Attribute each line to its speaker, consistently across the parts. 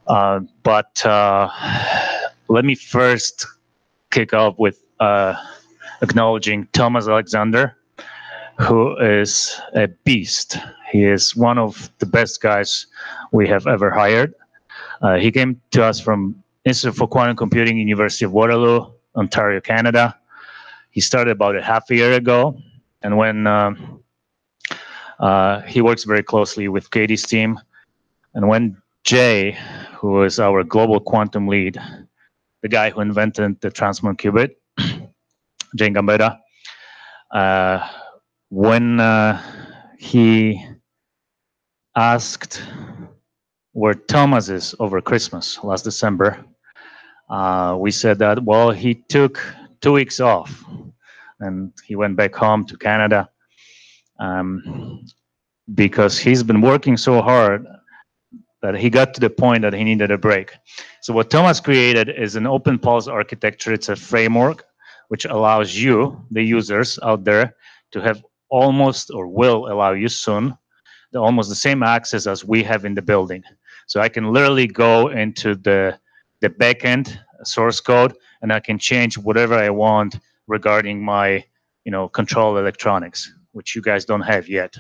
Speaker 1: But let me first kick off with acknowledging Thomas Alexander, who is a beast. He is one of the best guys we have ever hired. He came to us from Institute for Quantum Computing, University of Waterloo, Ontario, Canada. He started about a half a year ago, and when he works very closely with Katie's team, and when Jay, who is our global quantum lead, the guy who invented the transmon qubit, Jay Gambetta, when he asked where Thomas is over Christmas last December, we said that, well, he took 2 weeks off and he went back home to Canada because he's been working so hard that he got to the point that he needed a break. So what Thomas created is an OpenPulse architecture. It's a framework which allows you, the users out there, to have almost, or will allow you soon, almost the same access as we have in the building. So I can literally go into the backend source code and I can change whatever I want regarding my, control electronics, which you guys don't have yet.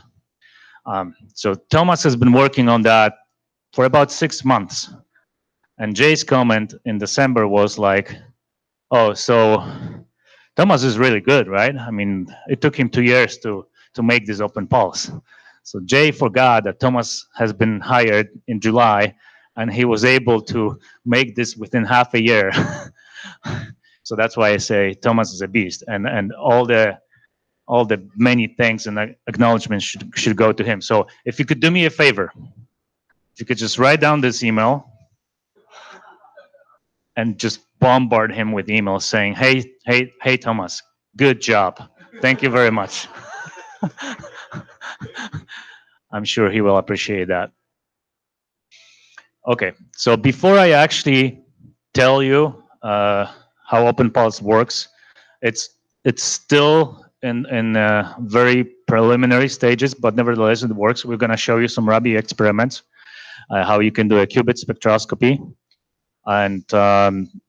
Speaker 1: So Thomas has been working on that for about 6 months. And Jay's comment in December was like, oh, so Thomas is really good, right? I mean, it took him 2 years to make this OpenPulse. So Jay forgot that Thomas has been hired in July and he was able to make this within half a year. So that's why I say Thomas is a beast, and all the many thanks and acknowledgments should go to him. So if you could do me a favor, if you could just write down this email and just bombard him with emails saying, hey, Thomas, good job. Thank you very much. I'm sure he will appreciate that. Okay, so before I actually tell you how OpenPulse works, it's still in very preliminary stages, but nevertheless it works. We're going to show you some Rabi experiments, how you can do a qubit spectroscopy, and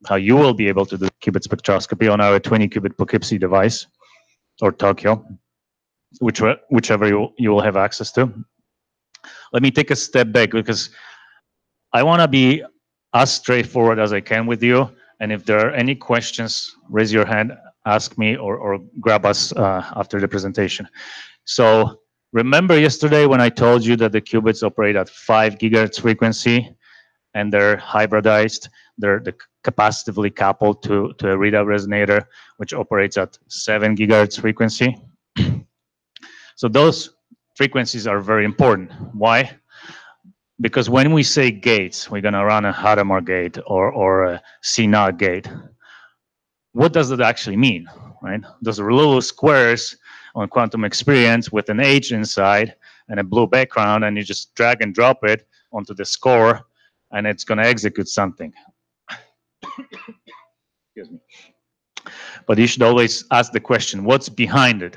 Speaker 1: how you will be able to do qubit spectroscopy on our 20 qubit Poughkeepsie device, or Tokyo, whichever you will have access to. Let me take a step back because I want to be as straightforward as I can with you. And if there are any questions, raise your hand, ask me, or grab us after the presentation. So remember yesterday when I told you that the qubits operate at 5 gigahertz frequency and they're hybridized, they're capacitively coupled to a readout resonator, which operates at 7 gigahertz frequency. So those frequencies are very important. Why? Because when we say gates, we're going to run a Hadamard gate or a CNOT gate. What does that actually mean, right? Those are little squares on quantum experience with an H inside and a blue background, and you just drag and drop it onto the score, and it's going to execute something. Excuse me. But you should always ask the question, what's behind it?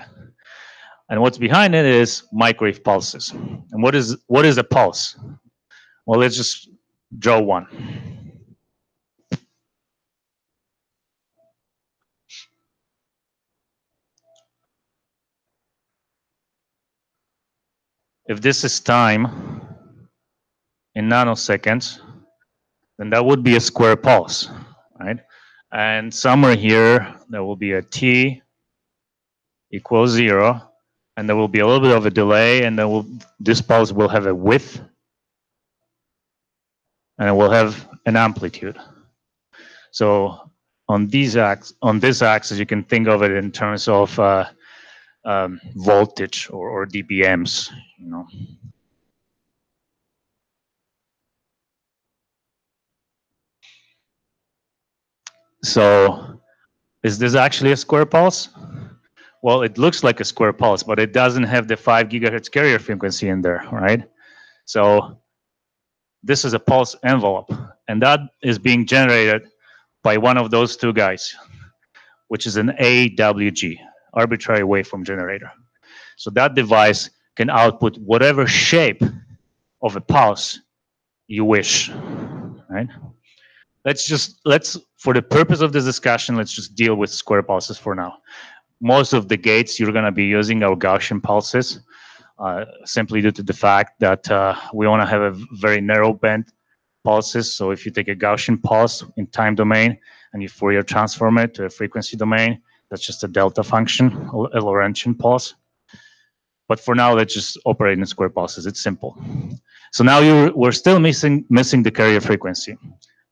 Speaker 1: And what's behind it is microwave pulses. And what is a pulse? Well, let's just draw one. If this is time in nanoseconds, then that would be a square pulse, right? And somewhere here, there will be a t equals 0, and there will be a little bit of a delay, and then this pulse will have a width, and it will have an amplitude. So on this axis, you can think of it in terms of voltage or dBMs, So is this actually a square pulse? Well, it looks like a square pulse, but it doesn't have the 5 gigahertz carrier frequency in there, right? So this is a pulse envelope, and that is being generated by one of those two guys, which is an AWG, arbitrary waveform generator. So that device can output whatever shape of a pulse you wish, right? Let's for the purpose of this discussion, let's just deal with square pulses for now. Most of the gates you're going to be using are Gaussian pulses, simply due to the fact that we want to have a very narrow band pulses. So if you take a Gaussian pulse in time domain and you Fourier transform it to a frequency domain, that's just a delta function, a Lorentzian pulse. But for now, let's just operate in square pulses. It's simple. So now we're still missing the carrier frequency.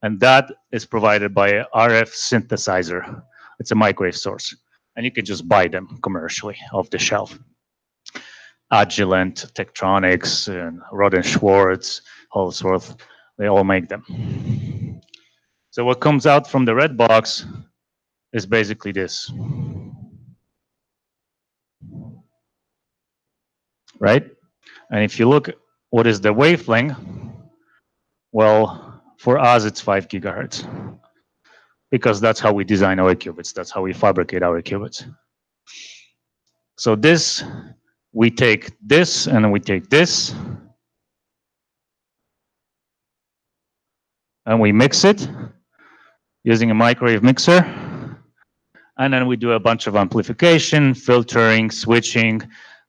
Speaker 1: And that is provided by a RF synthesizer. It's a microwave source. And you can just buy them commercially off the shelf. Agilent, Tektronix, and Rod & Schwartz, Holsworth, they all make them. So what comes out from the red box is basically this. Right? And if you look, what is the wavelength? Well, for us, it's 5 gigahertz. Because that's how we design our qubits. That's how we fabricate our qubits. So this, we take this, and we take this. And we mix it using a microwave mixer. And then we do a bunch of amplification, filtering, switching,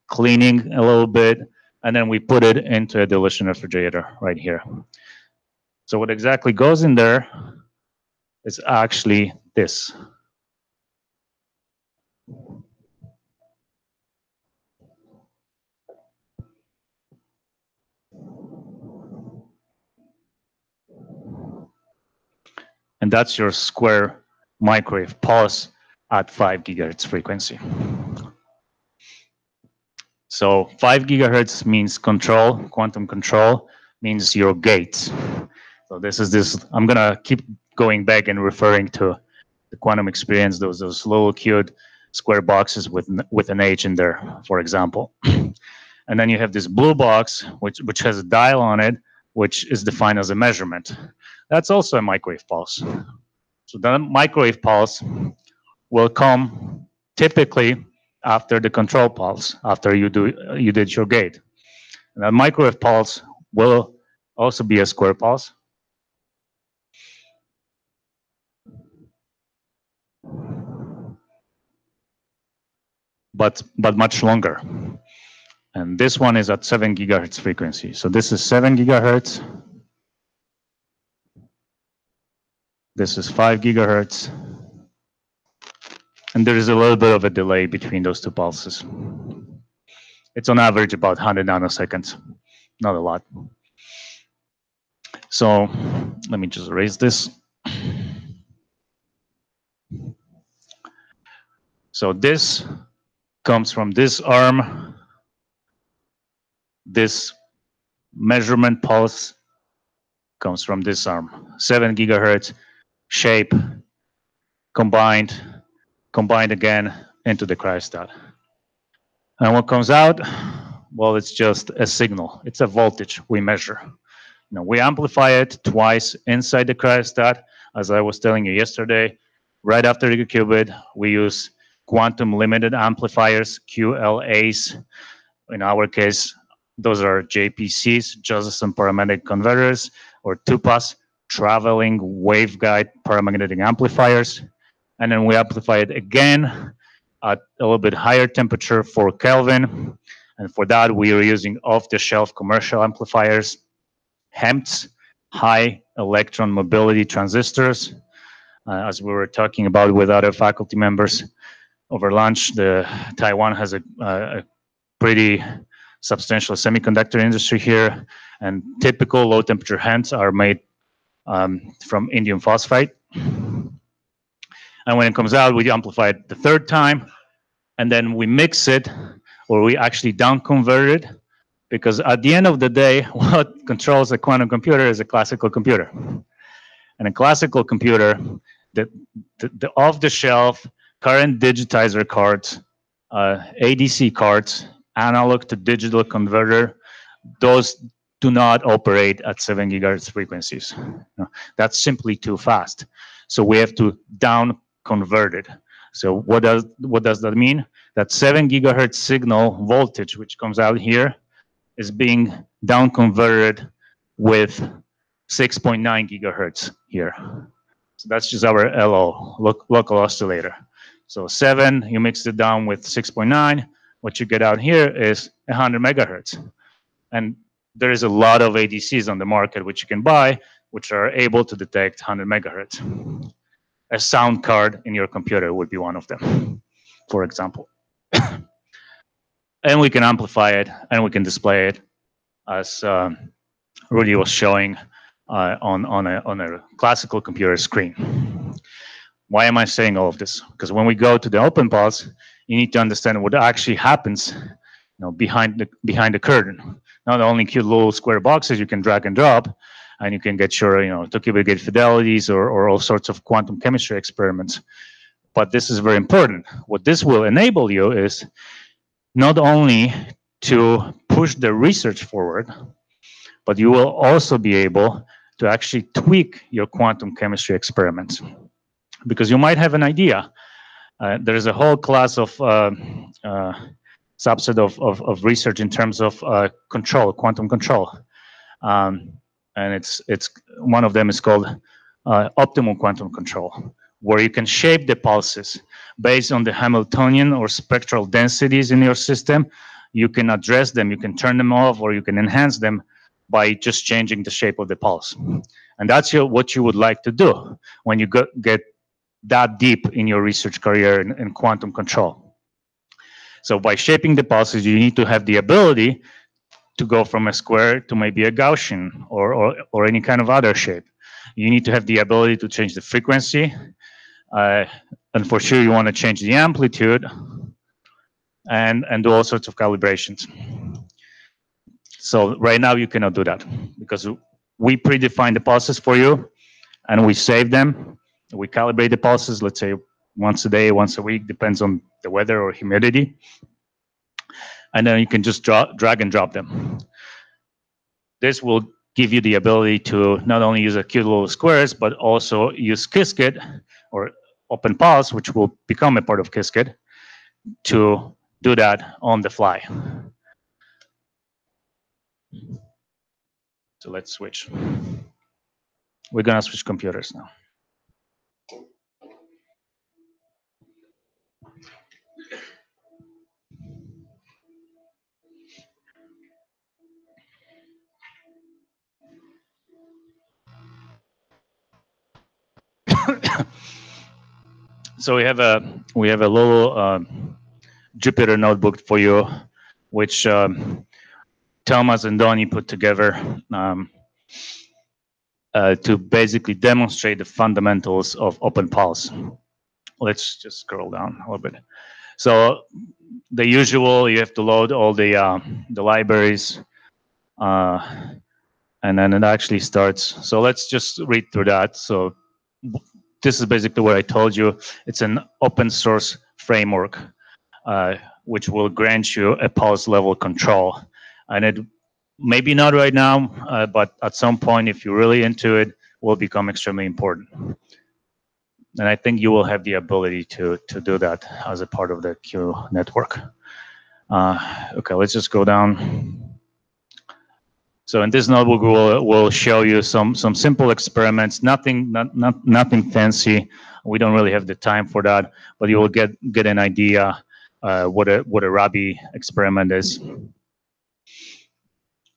Speaker 1: cleaning a little bit. And then we put it into a dilution refrigerator right here. So what exactly goes in there is actually this. And that's your square microwave pulse at 5 gigahertz frequency. So 5 gigahertz means control, quantum control means your gates. So this is this, I'm gonna keep going back and referring to the quantum experience, those little cute square boxes with an H in there, for example. And then you have this blue box, which has a dial on it, which is defined as a measurement. That's also a microwave pulse. So the microwave pulse will come typically after the control pulse, after you did your gate. And that microwave pulse will also be a square pulse. But much longer. And this one is at 7 gigahertz frequency. So this is 7 gigahertz. This is 5 gigahertz. And there is a little bit of a delay between those two pulses. It's on average about 100 nanoseconds, not a lot. So let me just erase this. So this comes from this arm. This measurement pulse comes from this arm. 7 gigahertz shape combined again into the cryostat. And what comes out? Well, it's just a signal. It's a voltage we measure. We amplify it twice inside the cryostat. As I was telling you yesterday, right after the qubit, we use quantum limited amplifiers, QLAs. In our case, those are JPCs, Josephson paramagnetic converters, or TUPAs, traveling waveguide paramagnetic amplifiers. And then we amplify it again at a little bit higher temperature, 4 Kelvin. And for that, we are using off-the-shelf commercial amplifiers, HEMTs, high electron mobility transistors. As we were talking about with other faculty members over lunch, Taiwan has a pretty substantial semiconductor industry here, and typical low temperature HEMTs are made from indium phosphide. And when it comes out, we amplify it the third time, and then we mix it, or we actually down convert it, because at the end of the day, what controls a quantum computer is a classical computer. And a classical computer, the off-the-shelf current digitizer cards, ADC cards, analog to digital converter, those do not operate at 7 gigahertz frequencies. That's simply too fast. So we have to down convert it. So what does that mean? That 7 gigahertz signal voltage, which comes out here, is being down converted with 6.9 gigahertz here. So that's just our LO, local oscillator. So 7, you mix it down with 6.9, what you get out here is 100 megahertz. And there is a lot of ADCs on the market which you can buy, which are able to detect 100 megahertz. A sound card in your computer would be one of them, for example. And we can amplify it, and we can display it, as Rudy was showing on a classical computer screen. Why am I saying all of this? Because when we go to the OpenPulse, you need to understand what actually happens, behind the curtain. Not only cute little square boxes you can drag and drop, and you can get your 2-qubit gate fidelities or all sorts of quantum chemistry experiments. But this is very important. What this will enable you is not only to push the research forward, but you will also be able to actually tweak your quantum chemistry experiments. Because you might have an idea. There's a whole class of subset of research in terms of control, quantum control. And it's one of them is called optimal quantum control, where you can shape the pulses based on the Hamiltonian or spectral densities in your system. You can address them, you can turn them off, or you can enhance them by just changing the shape of the pulse. And that's what you would like to do when you get that deep in your research career in quantum control. So by shaping the pulses, you need to have the ability to go from a square to maybe a Gaussian or any kind of other shape. You need to have the ability to change the frequency. And for sure, you want to change the amplitude and do all sorts of calibrations. So right now, you cannot do that because we predefine the pulses for you and we save them. We calibrate the pulses, let's say once a day, once a week, depends on the weather or humidity. And then you can just drag and drop them. This will give you the ability to not only use a cute little squares, but also use Qiskit or OpenPulse, which will become a part of Qiskit, to do that on the fly. So let's switch. We're gonna switch computers now. So we have a little Jupyter notebook for you, which Thomas and Donnie put together to basically demonstrate the fundamentals of OpenPulse. Let's just scroll down a little bit. So the usual, you have to load all the libraries, and then it actually starts. So let's just read through that. So this is basically what I told you. It's an open source framework, which will grant you a pulse level control. And it maybe not right now, but at some point, if you're really into it, will become extremely important. And I think you will have the ability to do that as a part of the Q network. Okay, let's just go down. So in this notebook, we'll show you some simple experiments, nothing fancy. We don't really have the time for that, but you will get an idea what a Rabi experiment is.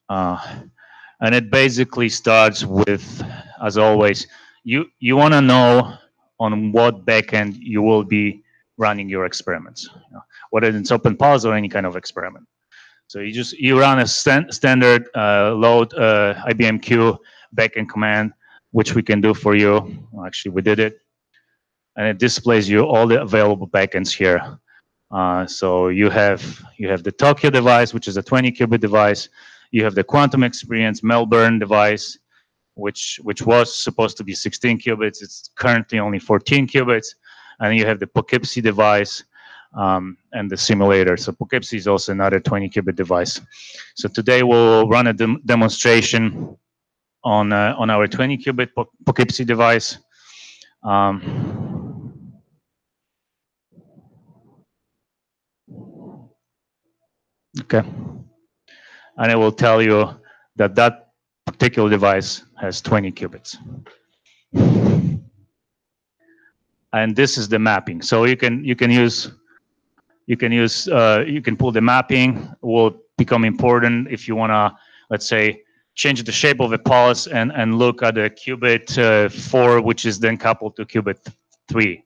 Speaker 1: And it basically starts with, as always, you want to know on what backend you will be running your experiments, whether it's OpenPulse or any kind of experiment. So you run a standard load IBM Q backend command, which we can do for you. Well, actually, we did it, and it displays you all the available backends here. So you have the Tokyo device, which is a 20 qubit device. You have the Quantum Experience Melbourne device, which was supposed to be 16 qubits. It's currently only 14 qubits. And you have the Poughkeepsie device and the simulator. So Poughkeepsie is also another 20 qubit device. So today we'll run a demonstration on our 20 qubit Poughkeepsie device. Okay. And I will tell you that particular device has 20 qubits. And this is the mapping. So you can pull the mapping. It will become important if you want to, let's say, change the shape of a pulse and look at the qubit 4, which is then coupled to qubit 3.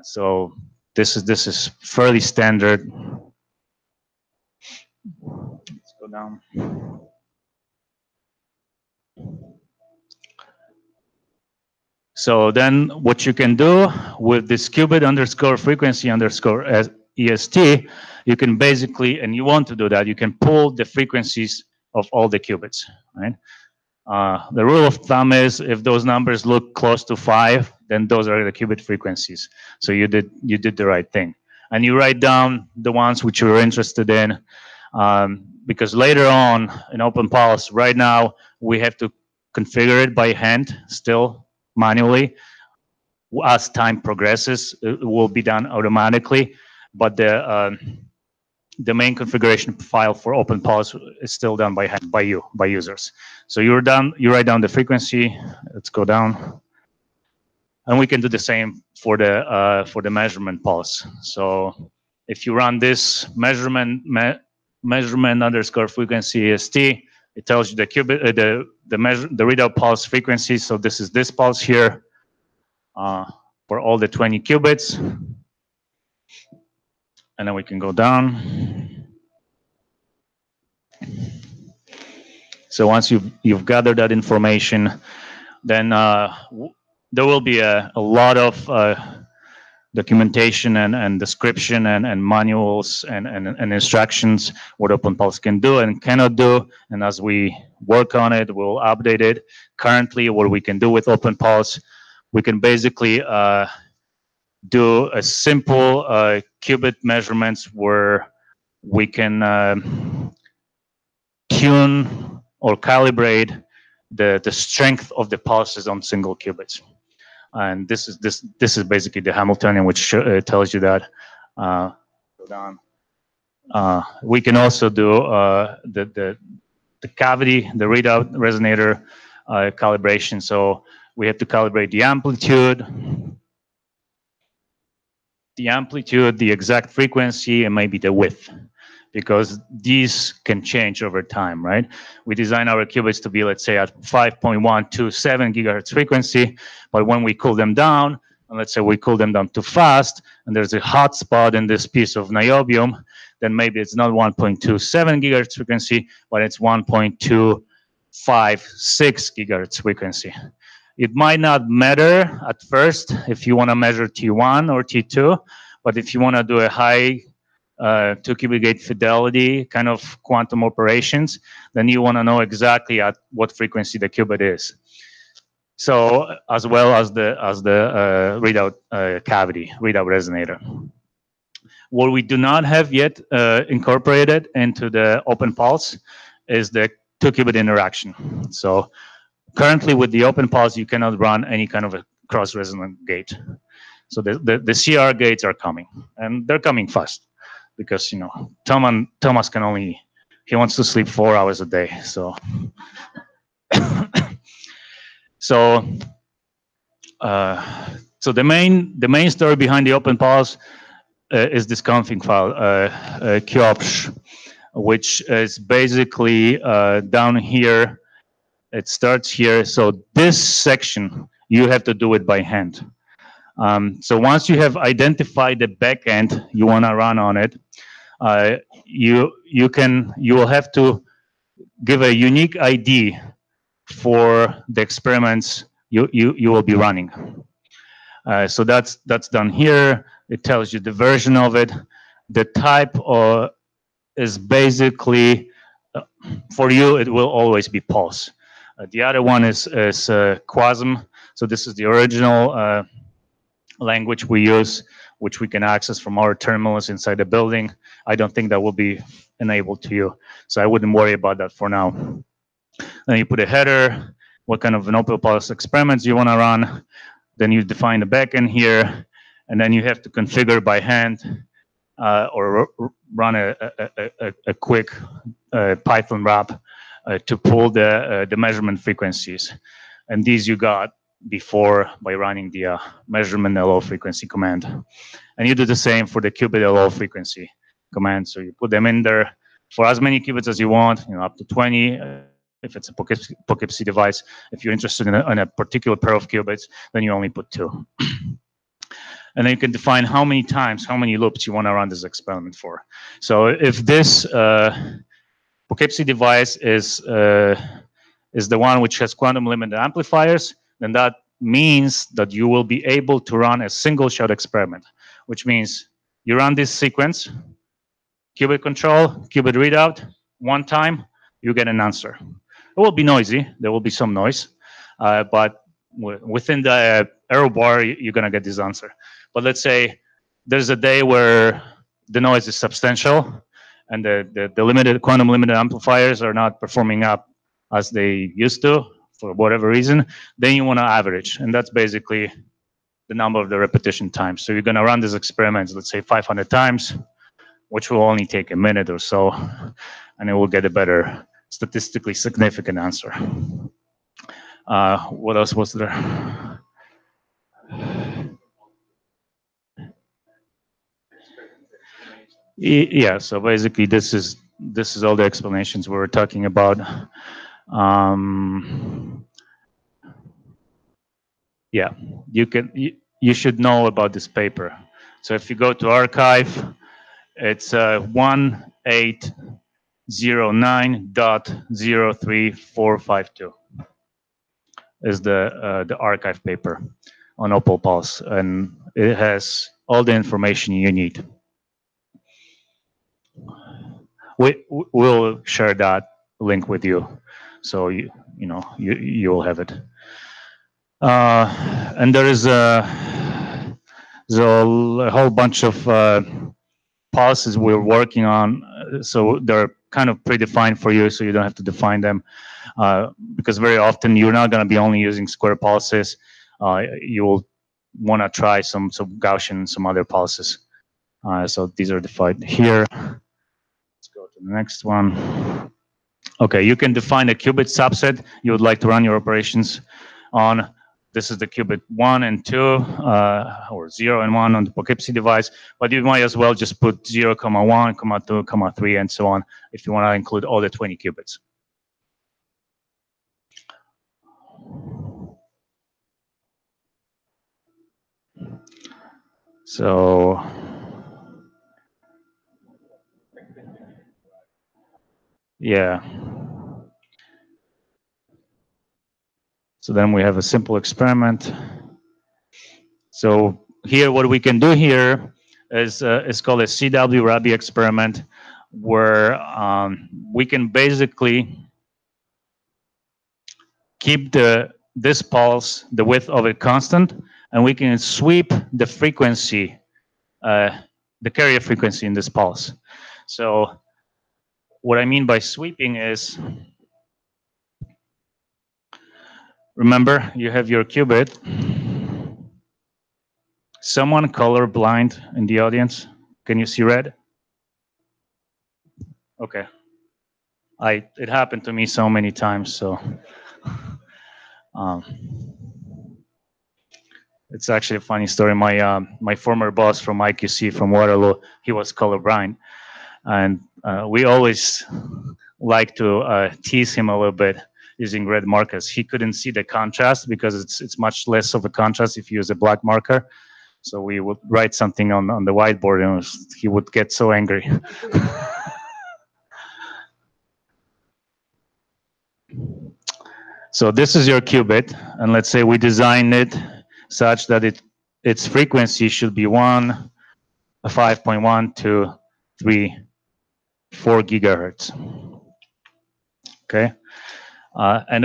Speaker 1: So this is fairly standard. Let's go down. So then what you can do with this qubit underscore frequency underscore EST, you can basically, and you want to do that, you can pull the frequencies of all the qubits, right? The rule of thumb is if those numbers look close to 5, then those are the qubit frequencies. So you did the right thing. And you write down the ones which you're interested in, because later on in OpenPulse, right now, we have to configure it by hand still, manually. As time progresses, it will be done automatically, but the main configuration file for OpenPulse is still done by hand, by users. So you write down the frequency. Let's go down, and we can do the same for the measurement pulse. So if you run this measurement underscore frequency EST, it tells you the qubit, the readout pulse frequency. So this is this pulse here for all the 20 qubits, and then we can go down. So once you've gathered that information, then there will be a lot of documentation and description and manuals and instructions what OpenPulse can do and cannot do. And as we work on it, we'll update it. Currently, what we can do with OpenPulse, we can basically do a simple qubit measurements where we can tune or calibrate the strength of the pulses on single qubits. And this is basically the Hamiltonian, which tells you that. Go down. We can also do the cavity, the readout resonator calibration. So we have to calibrate the amplitude, the exact frequency, and maybe the width, because these can change over time, right? We design our qubits to be, let's say, at 5.127 gigahertz frequency, but when we cool them down, and let's say we cool them down too fast, and there's a hot spot in this piece of niobium, then maybe it's not 1.27 gigahertz frequency, but it's 1.256 gigahertz frequency. It might not matter at first if you want to measure T1 or T2, but if you want to do a high 2-qubit gate fidelity kind of quantum operations, then you want to know exactly at what frequency the qubit is. So as well as the readout cavity, readout resonator. What we do not have yet incorporated into the OpenPulse is the 2-qubit interaction. So currently with the OpenPulse, you cannot run any kind of a cross-resonant gate. So the CR gates are coming, and they're coming fast, because Thomas can only, he wants to sleep 4 hours a day. So so the main story behind the OpenPulse is this config file QOPS, which is basically down here. It starts here. So this section you have to do it by hand. So once you have identified the backend you want to run on it, you will have to give a unique ID for the experiments you will be running. So that's done here. It tells you the version of it. The type is basically for you. It will always be pulse. The other one is Quasm. So this is the original language we use, which we can access from our terminals inside the building. I don't think that will be enabled to you, so I wouldn't worry about that for now. Then you put a header, what kind of an OpenPulse experiments you want to run. Then you define the backend here, and then you have to configure by hand or run a quick Python wrap to pull the measurement frequencies. And these you got before by running the measurement LO frequency command. And you do the same for the qubit LO frequency command. So you put them in there for as many qubits as you want, up to 20. If it's a Poughkeepsie device, if you're interested in a particular pair of qubits, then you only put 2. And then you can define how many times, how many loops you want to run this experiment for. So if this Poughkeepsie device is the one which has quantum limited amplifiers, then that means that you will be able to run a single shot experiment, which means you run this sequence, qubit control, qubit readout, one time, you get an answer. It will be noisy, there will be some noise, but within the error bar, you're gonna get this answer. But let's say there's a day where the noise is substantial and the quantum limited amplifiers are not performing up as they used to for whatever reason, then you want to average, and that's basically the number of the repetition times. So you're going to run these experiments, let's say 500 times, which will only take a minute or so, and it will get a better statistically significant answer. What else was there? Yeah, so basically this is all the explanations we were talking about. Yeah, you should know about this paper. So if you go to archive, it's 1809.03452 is the archive paper on OpenPulse, and it has all the information you need. We'll share that link with you, so you will have it. And there is a whole bunch of pulses we're working on, so they're kind of predefined for you, so you don't have to define them, because very often you're not going to be only using square pulses. You will want to try some Gaussian, some other pulses. So these are defined here. Let's go to the next one. Okay, you can define a qubit subset you would like to run your operations on. This is the qubit 1 and 2, or 0 and 1 on the Poughkeepsie device, but you might as well just put 0, 1, 2, 3, and so on if you want to include all the 20 qubits. So yeah. So then we have a simple experiment. So here, what we can do here is called a CW-Rabi experiment, where we can basically keep this pulse, the width of it constant, and we can sweep the frequency, the carrier frequency in this pulse. So what I mean by sweeping is, remember, you have your qubit. Someone colorblind in the audience? Can you see red? Okay. It happened to me so many times, so it's actually a funny story. My former boss from IQC from Waterloo, he was colorblind, and we always like to tease him a little bit using red markers. He couldn't see the contrast because it's much less of a contrast if you use a black marker. So we would write something on the whiteboard, and he would get so angry. So this is your qubit, and let's say we designed it such that its frequency should be 5.123.4 gigahertz. Okay, and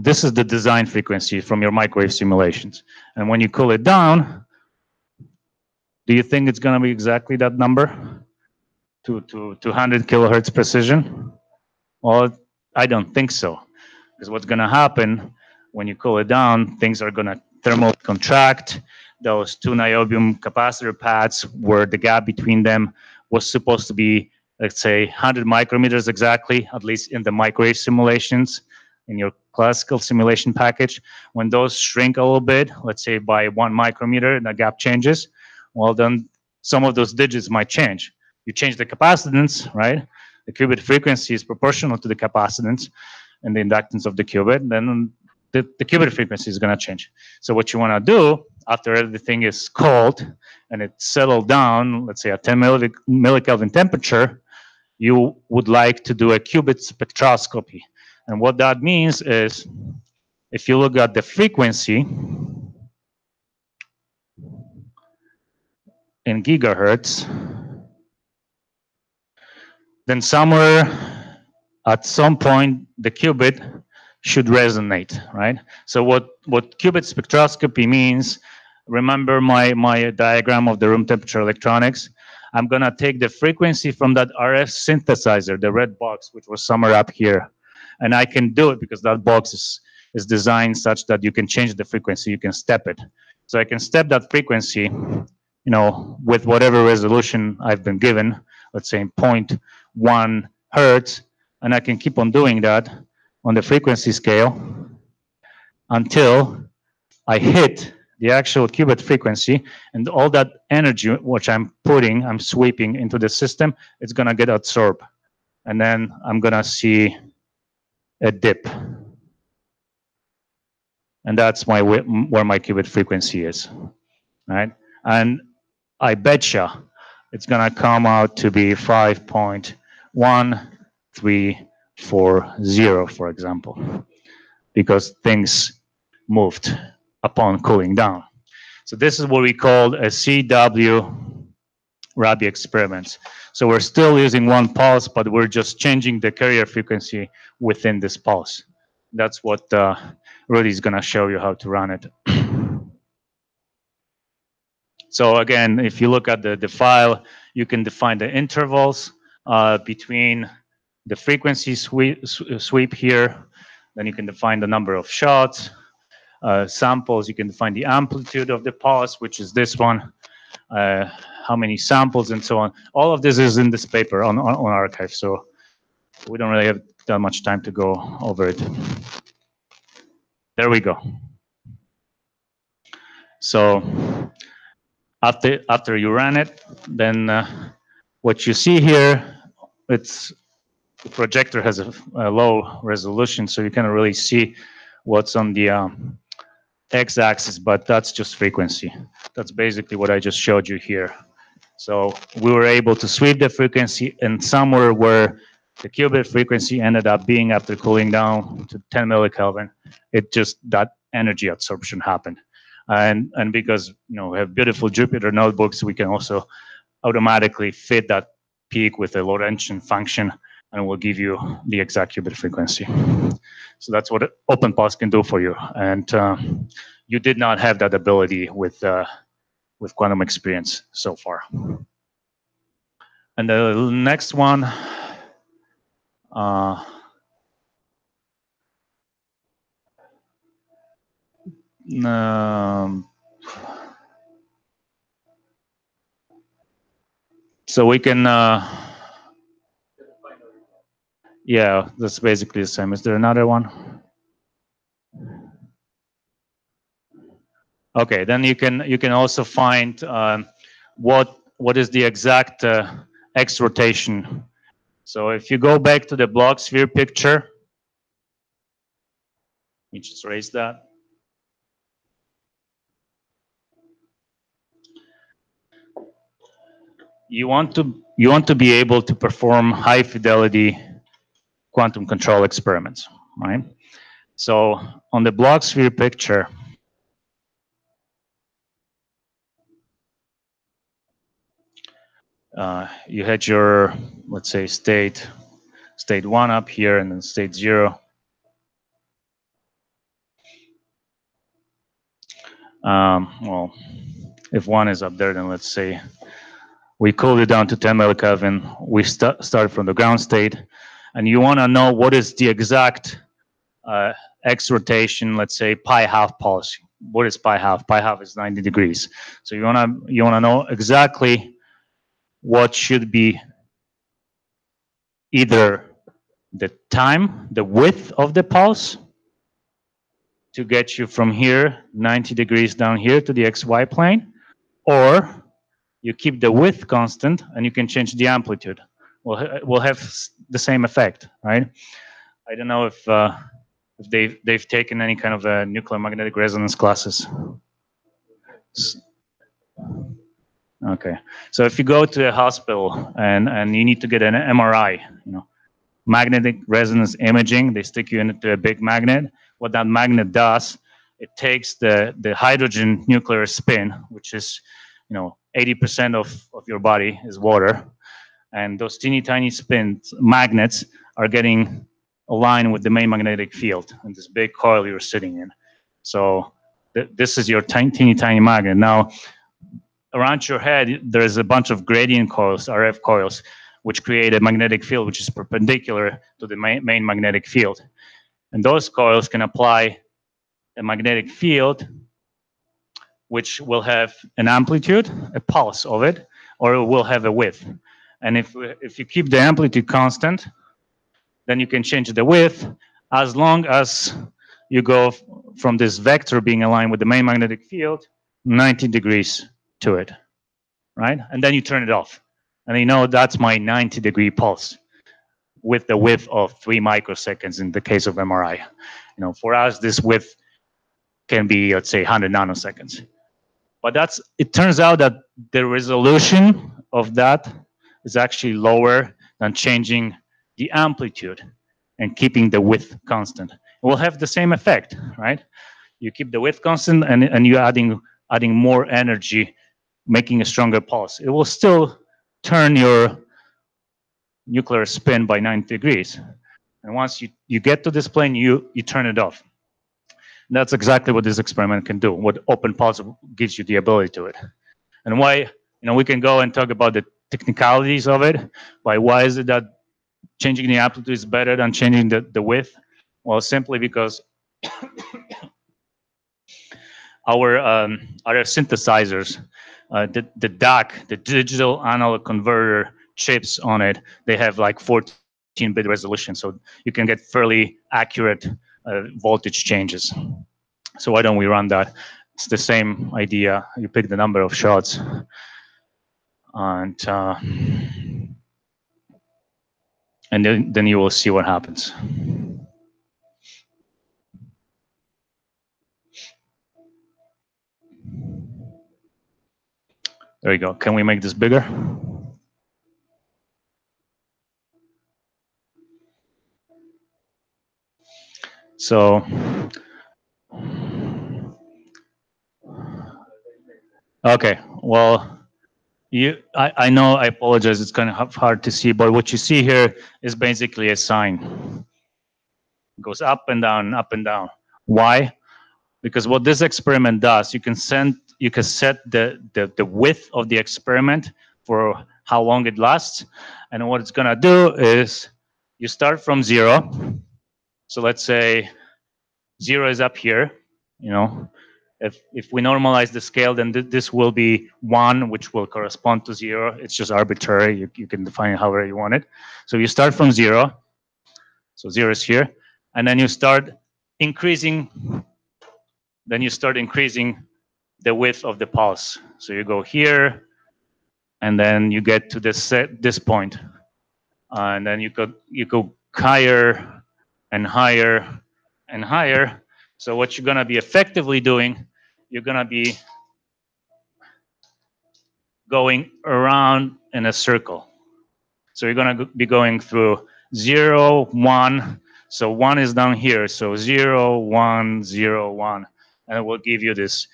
Speaker 1: this is the design frequency from your microwave simulations. And when you cool it down, do you think it's going to be exactly that number? To 200 kilohertz precision? Well, I don't think so. Because what's going to happen when you cool it down, things are going to thermally contract. Those two niobium capacitor pads, where the gap between them was supposed to be let's say 100 micrometers exactly, at least in the microwave simulations, in your classical simulation package. When those shrink a little bit, let's say by 1 micrometer, and the gap changes, well, then some of those digits might change. You change the capacitance, right? The qubit frequency is proportional to the capacitance and the inductance of the qubit, then the qubit frequency is going to change. So what you want to do after everything is cold and it's settled down, let's say at 10 millikelvin temperature, you would like to do a qubit spectroscopy. And what that means is, if you look at the frequency in gigahertz, then somewhere at some point the qubit should resonate, right? So what qubit spectroscopy means, remember my diagram of the room temperature electronics? I'm gonna take the frequency from that RF synthesizer, the red box, which was somewhere up here. And I can do it because that box is designed such that you can change the frequency, you can step it. So I can step that frequency, you know, with whatever resolution I've been given, let's say 0.1 hertz, and I can keep on doing that on the frequency scale until I hit the actual qubit frequency, and all that energy which I'm sweeping into the system, it's gonna get absorbed. And then I'm gonna see a dip. And that's where my qubit frequency is, right? And I betcha it's gonna come out to be 5.1340, for example, because things moved upon cooling down. So this is what we call a CW-Rabi experiment. So we're still using one pulse, but we're just changing the carrier frequency within this pulse. That's what Rudy is going to show you how to run it. So again, if you look at the file, you can define the intervals between the frequency sweep here. Then you can define the number of shots. Samples, you can define the amplitude of the pulse, which is this one, how many samples, and so on. All of this is in this paper on arXiv, so we don't really have that much time to go over it. There we go. So after you run it, then what you see here, the projector has a low resolution, so you can't really see what's on the x-axis, but that's just frequency. That's basically what I just showed you here. So we were able to sweep the frequency, and somewhere where the qubit frequency ended up being after cooling down to 10 millikelvin, that energy absorption happened. And because we have beautiful Jupyter notebooks, we can also automatically fit that peak with a Lorentzian function, and it will give you the exact qubit frequency. So that's what OpenPulse can do for you. And you did not have that ability with quantum experience so far. And the next one, so we can, yeah, that's basically the same. Is there another one? Okay, then you can also find what is the exact X rotation. So if you go back to the block sphere picture, let me just erase that. You want to be able to perform high fidelity quantum control experiments, right? So on the block sphere picture, you had your, let's say, state 1 up here, and then state 0. Well, if 1 is up there, then let's say we cooled it down to 10 millikelvin. We start from the ground state, and you want to know what is the exact X rotation, let's say pi half pulse. What is pi half? Pi half is 90 degrees. So you wanna know exactly what should be either the time, the width of the pulse to get you from here 90 degrees down here to the XY plane, or you keep the width constant and you can change the amplitude. We'll have the same effect, right? I don't know if they've taken any kind of nuclear magnetic resonance classes. Okay, so if you go to a hospital and you need to get an MRI, magnetic resonance imaging, they stick you into a big magnet. What that magnet does, it takes the hydrogen nuclear spin, which is 80% of your body is water, and those teeny tiny spins, magnets, are getting aligned with the main magnetic field in this big coil you're sitting in. So this is your teeny tiny magnet. Now, around your head, there's a bunch of gradient coils, RF coils, which create a magnetic field which is perpendicular to the main magnetic field. And those coils can apply a magnetic field which will have an amplitude, a pulse of it, or it will have a width. And if you keep the amplitude constant, then you can change the width as long as you go from this vector being aligned with the main magnetic field 90 degrees to it, right? And then you turn it off. And that's my 90-degree pulse with the width of 3 microseconds in the case of MRI. For us, this width can be, let's say, 100 nanoseconds. But it turns out that the resolution of that is actually lower than changing the amplitude and keeping the width constant. It will have the same effect, right? You keep the width constant and you're adding more energy, making a stronger pulse. It will still turn your nuclear spin by 90 degrees. And once you get to this plane, you turn it off. And that's exactly what this experiment can do, what OpenPulse gives you the ability to it. And why, we can go and talk about the technicalities of it. Why is it that changing the amplitude is better than changing the width? Well, simply because our other synthesizers, the DAC, the digital analog converter chips on it, they have like 14-bit resolution, so you can get fairly accurate voltage changes. So why don't we run that? It's the same idea. You pick the number of shots, and then you will see what happens. There you go. Can we make this bigger? So, okay. Well, I know, I apologize, it's kind of hard to see, but what you see here is basically a sine. It goes up and down, up and down. Why? Because what this experiment does, you can set the width of the experiment for how long it lasts. And what it's gonna do is you start from 0. So let's say 0 is up here, If we normalize the scale, then this will be 1, which will correspond to 0. It's just arbitrary. You can define it however you want it. So you start from 0. So 0 is here. And then you start increasing. Then you start increasing the width of the pulse. So you go here, and then you get to this point. And then you go higher and higher and higher. So what you're going to be effectively doing, you're going to be going around in a circle. So you're going to be going through 0, 1. So 1 is down here. So 0, 1, 0, 1. And it will give you this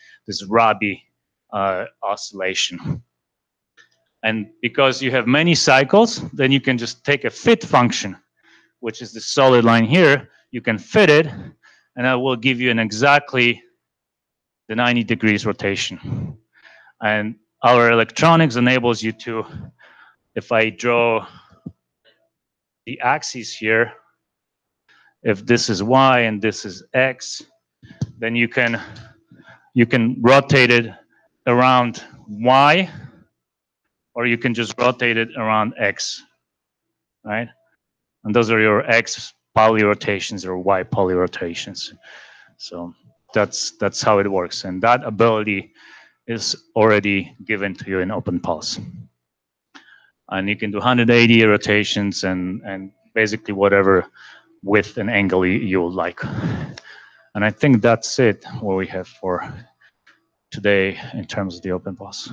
Speaker 1: Rabi oscillation. And because you have many cycles, then you can just take a fit function, which is the solid line here. You can fit it, and that will give you an exactly the 90 degrees rotation. And our electronics enables you to, if I draw the axes here, if this is y and this is x, then you can rotate it around y, or you can just rotate it around x, right? and those are your X poly rotations or Y poly rotations. So that's how it works, and that ability is already given to you in OpenPulse. And you can do 180 rotations and basically whatever width and angle you would like. And I think that's it, what we have for today in terms of the OpenPulse.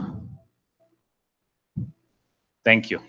Speaker 1: Thank you.